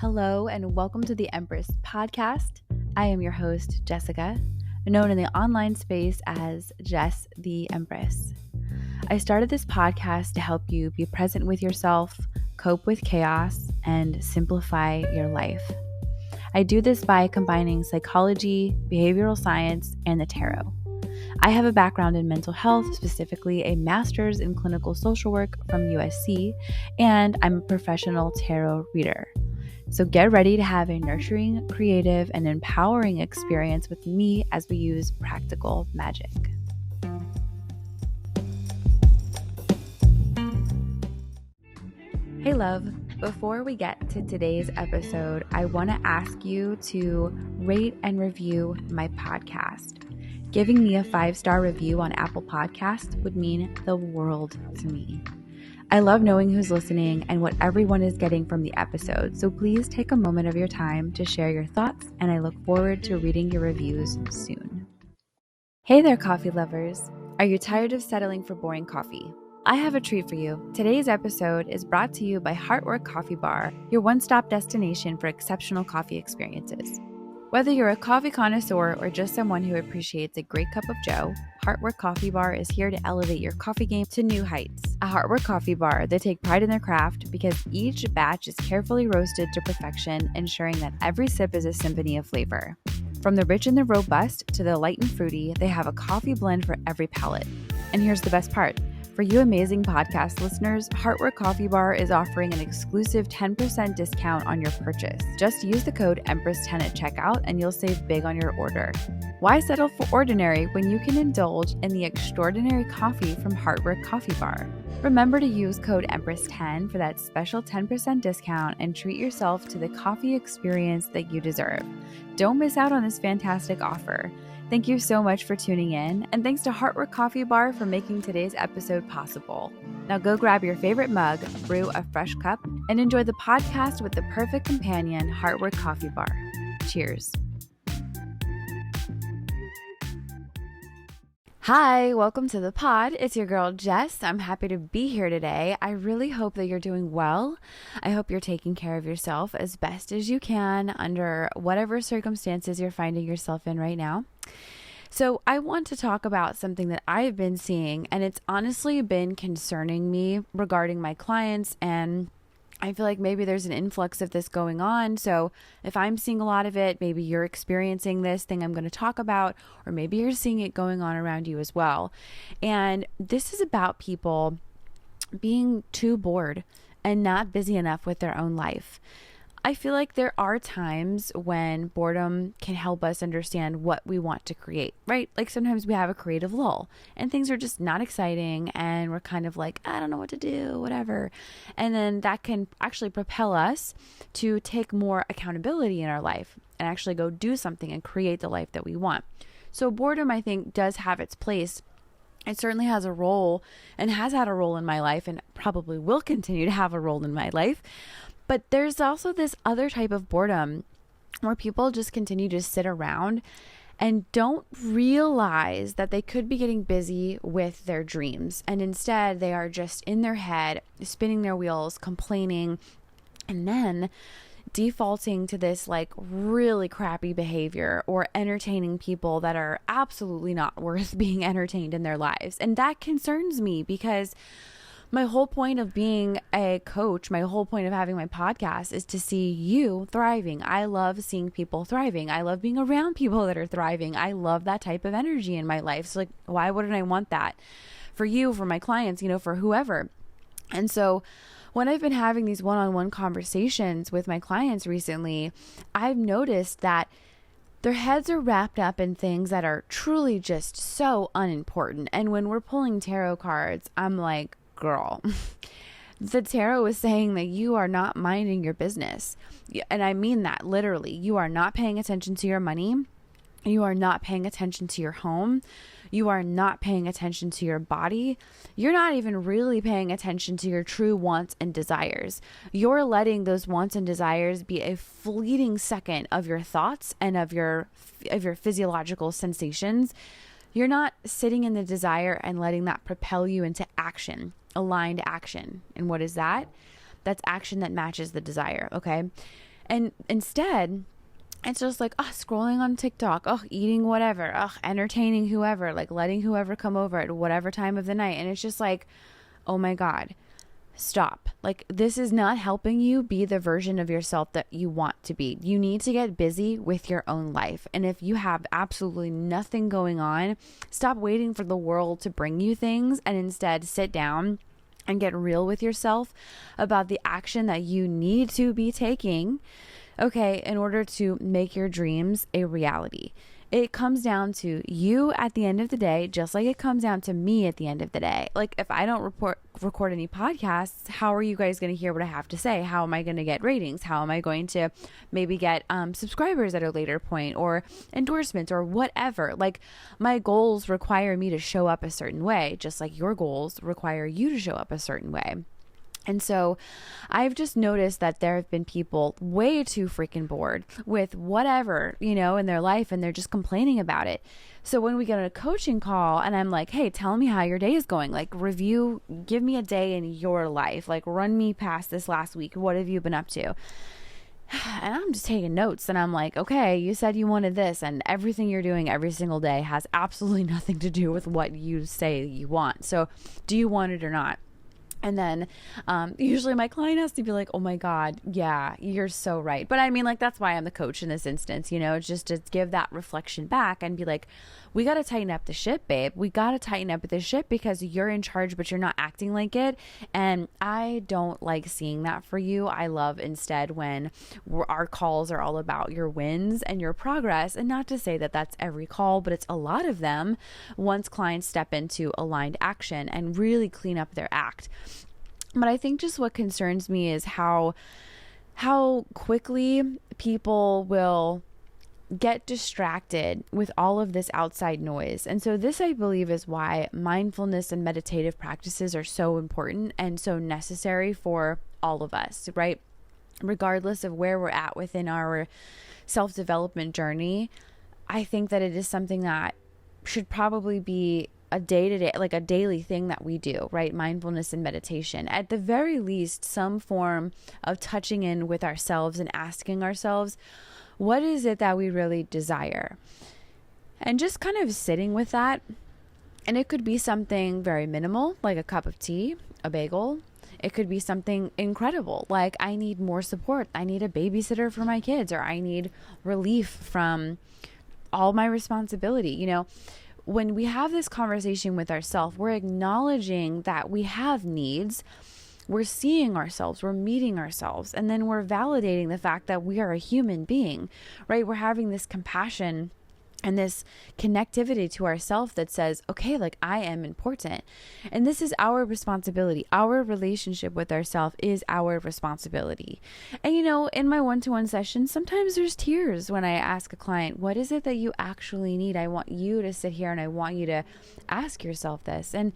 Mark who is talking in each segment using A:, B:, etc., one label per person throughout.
A: Hello and welcome to the Empress Podcast. I am your host, Jessica, known in the online space as Jess the Empress. I started this podcast to help you be present with yourself, cope with chaos, and simplify your life. I do this by combining psychology, behavioral science, and the tarot. I have a background in mental health, specifically a master's in clinical social work from USC, and I'm a professional tarot reader. So get ready to have a nurturing, creative, and empowering experience with me as we use practical magic. Hey love, before we get to today's episode, I want to ask you to rate and review my podcast. Giving me a 5-star review on Apple Podcasts would mean the world to me. I love knowing who's listening and what everyone is getting from the episode, so please take a moment of your time to share your thoughts, and I look forward to reading your reviews soon. Hey there, coffee lovers. Are you tired of settling for boring coffee? I have a treat for you. Today's episode is brought to you by Heartwork Coffee Bar, your one-stop destination for exceptional coffee experiences. Whether you're a coffee connoisseur or just someone who appreciates a great cup of joe, Heartwork Coffee Bar is here to elevate your coffee game to new heights. At Heartwork Coffee Bar, they take pride in their craft because each batch is carefully roasted to perfection, ensuring that every sip is a symphony of flavor. From the rich and the robust to the light and fruity, they have a coffee blend for every palate. And here's the best part. For you amazing podcast listeners, Heartwork Coffee Bar is offering an exclusive 10% discount on your purchase. Just use the code EMPRESS10 at checkout and you'll save big on your order. Why settle for ordinary when you can indulge in the extraordinary coffee from Heartwork Coffee Bar? Remember to use code EMPRESS10 for that special 10% discount and treat yourself to the coffee experience that you deserve. Don't miss out on this fantastic offer. Thank you so much for tuning in, and thanks to Heartwork Coffee Bar for making today's episode possible. Now go grab your favorite mug, brew a fresh cup, and enjoy the podcast with the perfect companion, Heartwork Coffee Bar. Cheers. Hi, welcome to the pod. It's your girl, Jess. I'm happy to be here today. I really hope that you're doing well. I hope you're taking care of yourself as best as you can under whatever circumstances you're finding yourself in right now. So I want to talk about something that I've been seeing, and it's honestly been concerning me regarding my clients, and I feel like maybe there's an influx of this going on. So if I'm seeing a lot of it, maybe you're experiencing this thing I'm going to talk about, or maybe you're seeing it going on around you as well. And this is about people being too bored and not busy enough with their own life. I feel like there are times when boredom can help us understand what we want to create, right? Like sometimes we have a creative lull and things are just not exciting and we're kind of like, I don't know what to do, whatever. And then that can actually propel us to take more accountability in our life and actually go do something and create the life that we want. So boredom, I think, does have its place. It certainly has a role and has had a role in my life and probably will continue to have a role in my life. But there's also this other type of boredom where people just continue to sit around and don't realize that they could be getting busy with their dreams. And instead, they are just in their head, spinning their wheels, complaining, and then defaulting to this like really crappy behavior or entertaining people that are absolutely not worth being entertained in their lives. And that concerns me because my whole point of being a coach, my whole point of having my podcast is to see you thriving. I love seeing people thriving. I love being around people that are thriving. I love that type of energy in my life. So like, why wouldn't I want that for you, for my clients, for whoever? And so when I've been having these one-on-one conversations with my clients recently, I've noticed that their heads are wrapped up in things that are truly just so unimportant. And when we're pulling tarot cards, I'm like, girl, the tarot is saying that you are not minding your business. And I mean that literally. You are not paying attention to your money. You are not paying attention to your home. You are not paying attention to your body. You're not even really paying attention to your true wants and desires. You're letting those wants and desires be a fleeting second of your thoughts and of your physiological sensations. You're not sitting in the desire and letting that propel you into action. Aligned action. And what is that? That's action that matches the desire. Okay. And instead, it's just like, scrolling on TikTok, eating whatever, entertaining whoever, like letting whoever come over at whatever time of the night. And it's just like, oh my God, stop. Like, this is not helping you be the version of yourself that you want to be. You need to get busy with your own life. And if you have absolutely nothing going on, stop waiting for the world to bring you things and instead sit down and get real with yourself about the action that you need to be taking, okay, in order to make your dreams a reality. It comes down to you at the end of the day, just like it comes down to me at the end of the day. Like, if I don't record any podcasts, how are you guys going to hear what I have to say? How am I going to get ratings? How am I going to maybe get subscribers at a later point, or endorsements, or whatever? Like, my goals require me to show up a certain way, just like your goals require you to show up a certain way. And so I've just noticed that there have been people way too freaking bored with whatever, in their life, and they're just complaining about it. So when we get on a coaching call and I'm like, hey, tell me how your day is going, like review, give me a day in your life, like run me past this last week. What have you been up to? And I'm just taking notes, and I'm like, okay, you said you wanted this, and everything you're doing every single day has absolutely nothing to do with what you say you want. So do you want it or not? And then usually my client has to be like, oh my God, yeah, you're so right. But I mean, like, that's why I'm the coach in this instance, it's just to give that reflection back and be like, we got to tighten up the ship, babe. We got to tighten up the ship because you're in charge, but you're not acting like it. And I don't like seeing that for you. I love instead when our calls are all about your wins and your progress. And not to say that that's every call, but it's a lot of them once clients step into aligned action and really clean up their act. But I think just what concerns me is how quickly people will get distracted with all of this outside noise. And so this, I believe, is why mindfulness and meditative practices are so important and so necessary for all of us, right? Regardless of where we're at within our self-development journey, I think that it is something that should probably be a day-to-day, like a daily thing that we do, right? Mindfulness and meditation. At the very least, some form of touching in with ourselves and asking ourselves, what is it that we really desire? And just kind of sitting with that. And it could be something very minimal, like a cup of tea, a bagel. It could be something incredible, like I need more support. I need a babysitter for my kids, or I need relief from all my responsibility. When we have this conversation with ourselves, we're acknowledging that we have needs. We're seeing ourselves, we're meeting ourselves, and then we're validating the fact that we are a human being, right? We're having this compassion and this connectivity to ourselves that says, okay, like I am important. And this is our responsibility. Our relationship with ourselves is our responsibility. And in my one-to-one sessions, sometimes there's tears when I ask a client, what is it that you actually need? I want you to sit here and I want you to ask yourself this. And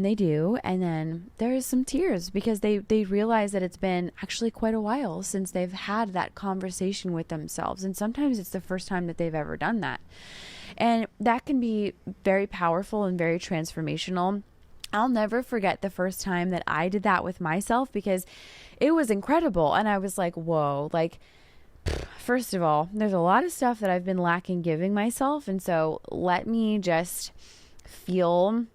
A: they do. And then there's some tears because they realize that it's been actually quite a while since they've had that conversation with themselves. And sometimes it's the first time that they've ever done that. And that can be very powerful and very transformational. I'll never forget the first time that I did that with myself because it was incredible. And I was like, whoa, like, first of all, there's a lot of stuff that I've been lacking giving myself. And so let me just feel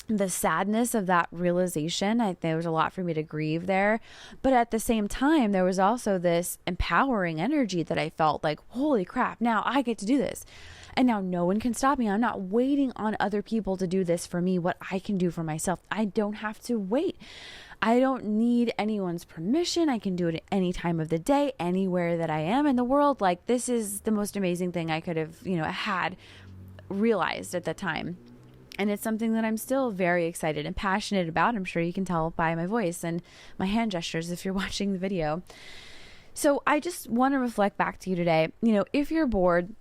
A: the sadness of that realization. There was a lot for me to grieve there. But at the same time, there was also this empowering energy that I felt like, holy crap, now I get to do this. And now no one can stop me. I'm not waiting on other people to do this for me, what I can do for myself. I don't have to wait. I don't need anyone's permission. I can do it at any time of the day, anywhere that I am in the world. Like, this is the most amazing thing I could have, had realized at the time. And it's something that I'm still very excited and passionate about. I'm sure you can tell by my voice and my hand gestures if you're watching the video. So I just want to reflect back to you today. If you're bored,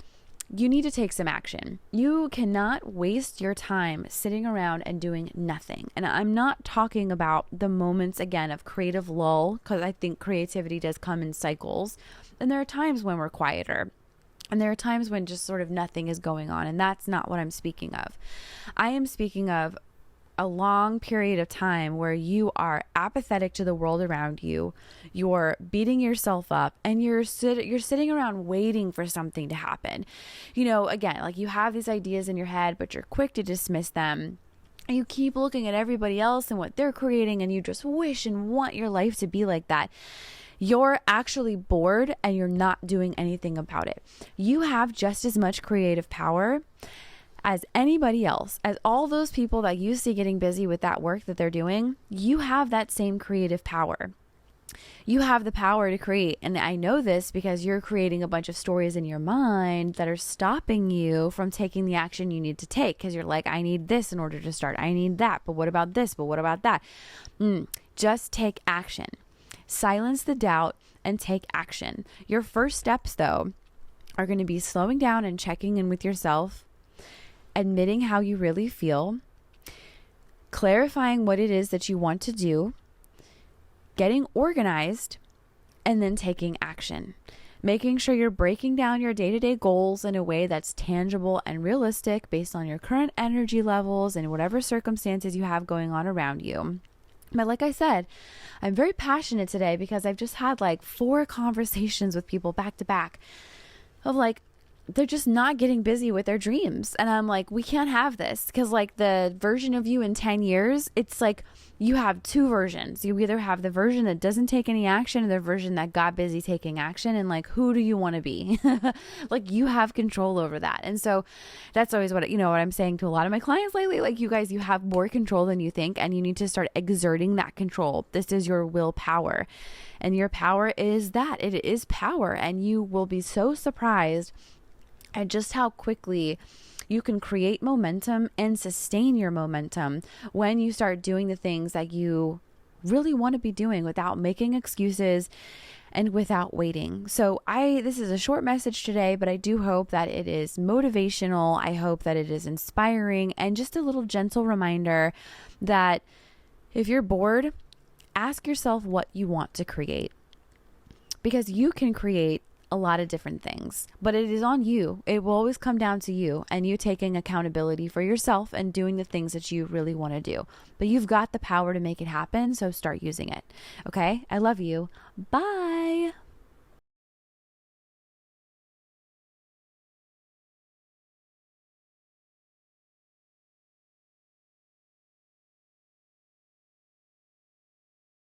A: you need to take some action. You cannot waste your time sitting around and doing nothing. And I'm not talking about the moments, again, of creative lull, because I think creativity does come in cycles. And there are times when we're quieter. And there are times when just sort of nothing is going on. And that's not what I'm speaking of. I am speaking of a long period of time where you are apathetic to the world around you, you're beating yourself up, and you're sitting around waiting for something to happen. Again, like you have these ideas in your head, but you're quick to dismiss them. And you keep looking at everybody else and what they're creating, and you just wish and want your life to be like that. You're actually bored and you're not doing anything about it. You have just as much creative power as anybody else, as all those people that you see getting busy with that work that they're doing. You have that same creative power. You have the power to create. And I know this because you're creating a bunch of stories in your mind that are stopping you from taking the action you need to take. Because you're like, I need this in order to start. I need that. But what about this? But what about that? Just take action. Silence the doubt and take action. Your first steps, though, are going to be slowing down and checking in with yourself, admitting how you really feel, clarifying what it is that you want to do, getting organized, and then taking action. Making sure you're breaking down your day-to-day goals in a way that's tangible and realistic based on your current energy levels and whatever circumstances you have going on around you. But like I said, I'm very passionate today because I've just had like 4 conversations with people back to back of like, they're just not getting busy with their dreams. And I'm like, we can't have this, because like the version of you in 10 years, it's like you have 2 versions. You either have the version that doesn't take any action or the version that got busy taking action. And like, who do you want to be? Like, you have control over that. And so that's always what I'm saying to a lot of my clients lately. Like, you guys, you have more control than you think, and you need to start exerting that control. This is your willpower. And your power is that. It is power. And you will be so surprised at just how quickly you can create momentum and sustain your momentum when you start doing the things that you really want to be doing without making excuses and without waiting. So this is a short message today, but I do hope that it is motivational. I hope that it is inspiring, and just a little gentle reminder that if you're bored, ask yourself what you want to create, because you can create a lot of different things, but it is on you. It will always come down to you and you taking accountability for yourself and doing the things that you really want to do. But you've got the power to make it happen, so start using it. Okay? I love you. Bye.